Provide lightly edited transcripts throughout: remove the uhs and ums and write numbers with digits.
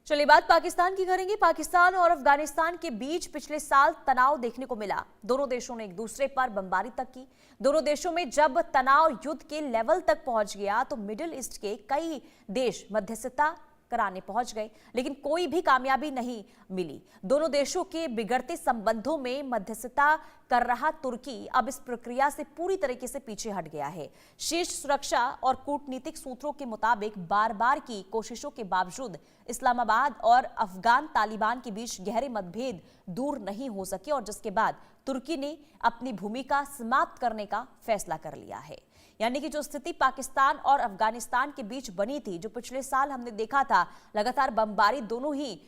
चलिए बात पाकिस्तान की करेंगे। पाकिस्तान और अफगानिस्तान के बीच पिछले साल तनाव देखने को मिला। दोनों देशों ने एक दूसरे पर बमबारी तक की। दोनों देशों में जब तनाव युद्ध के लेवल तक पहुंच गया तो मिडिल ईस्ट के कई देश मध्यस्थता कराने पहुंच गए, लेकिन कोई भी कामयाबी नहीं मिली। दोनों देशों के बिगड़ते संबंधों में मध्यस्थता कर रहा तुर्की अब इस प्रक्रिया से पूरी तरीके से पीछे हट गया है। शीर्ष सुरक्षा और कूटनीतिक सूत्रों के मुताबिक बार बार की कोशिशों के बावजूद इस्लामाबाद और अफगान तालिबान के बीच गहरे मतभेद दूर नहीं हो सके और जिसके बाद तुर्की ने अपनी भूमिका समाप्त करने का फैसला कर लिया है। यानी कि जो स्थिति पाकिस्तान और अफगानिस्तान के बीच बनी थी, जो पिछले साल हमने देखा था, लगातार बमबारी दोनों ही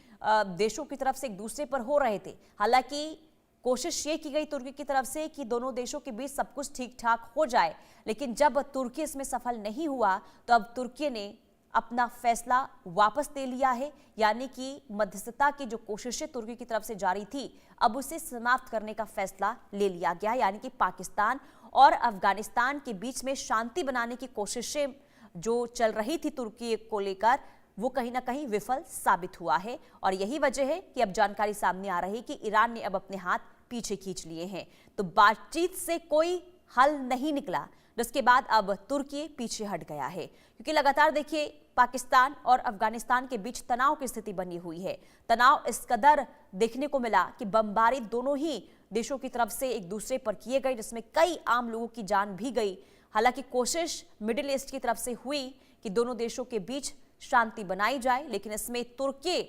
देशों की तरफ से एक दूसरे पर हो रहे थे। हालांकि कोशिश ये की गई तुर्की की तरफ से कि दोनों देशों के बीच सब कुछ ठीक ठाक हो जाए, लेकिन जब तुर्की इसमें सफल नहीं हुआ तो अब तुर्की ने अपना फैसला वापस ले लिया है। यानी कि मध्यस्थता की जो कोशिशें तुर्की की तरफ से जारी थी, अब उसे समाप्त करने का फैसला ले लिया गया। यानी कि पाकिस्तान और अफगानिस्तान के बीच में शांति बनाने की कोशिशें जो चल रही थी तुर्की को लेकर, वो कहीं ना कहीं विफल साबित हुआ है। और यही वजह है कि अब जानकारी सामने आ रही है कि ईरान ने अब अपने हाथ पीछे खींच लिए हैं। तो बातचीत से कोई हल नहीं निकला, जिसके बाद अब तुर्की पीछे हट गया है, क्योंकि लगातार देखिए पाकिस्तान और अफगानिस्तान के बीच तनाव की स्थिति बनी हुई है। तनाव इस कदर देखने को मिला कि बमबारी दोनों ही देशों की तरफ से एक दूसरे पर किए गए, जिसमें कई आम लोगों की जान भी गई। हालांकि कोशिश मिडिल ईस्ट की तरफ से हुई कि दोनों देशों के बीच शांति बनाई जाए, लेकिन इसमें तुर्की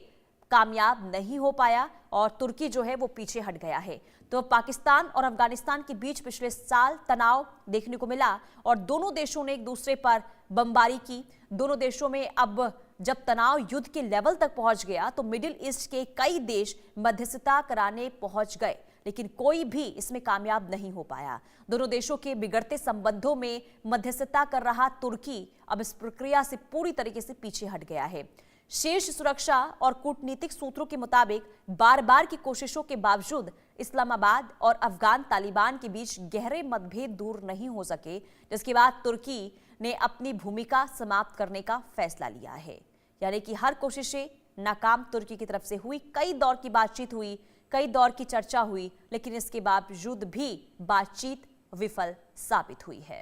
कामयाब नहीं हो पाया और तुर्की जो है वो पीछे हट गया है। तो पाकिस्तान और अफगानिस्तान के बीच पिछले साल तनाव देखने को मिला और दोनों देशों ने एक दूसरे पर बमबारी की। दोनों देशों में अब जब तनाव युद्ध के लेवल तक पहुंच गया तो मिडिल ईस्ट के कई देश मध्यस्थता कराने पहुंच गए, लेकिन कोई भी इसमें कामयाब नहीं हो पाया। दोनों देशों के बिगड़ते संबंधों में मध्यस्थता कर रहा तुर्की अब इस प्रक्रिया से पूरी तरीके से पीछे हट गया है। शीर्ष सुरक्षा और कूटनीतिक सूत्रों के मुताबिक बार बार की कोशिशों के बावजूद इस्लामाबाद और अफगान तालिबान के बीच गहरे मतभेद दूर नहीं हो सके, जिसके बाद तुर्की ने अपनी भूमिका समाप्त करने का फैसला लिया है। यानी कि हर कोशिशें नाकाम तुर्की की तरफ से हुई। कई दौर की बातचीत हुई, कई दौर की चर्चा हुई, लेकिन इसके बावजूद भी बातचीत विफल साबित हुई है।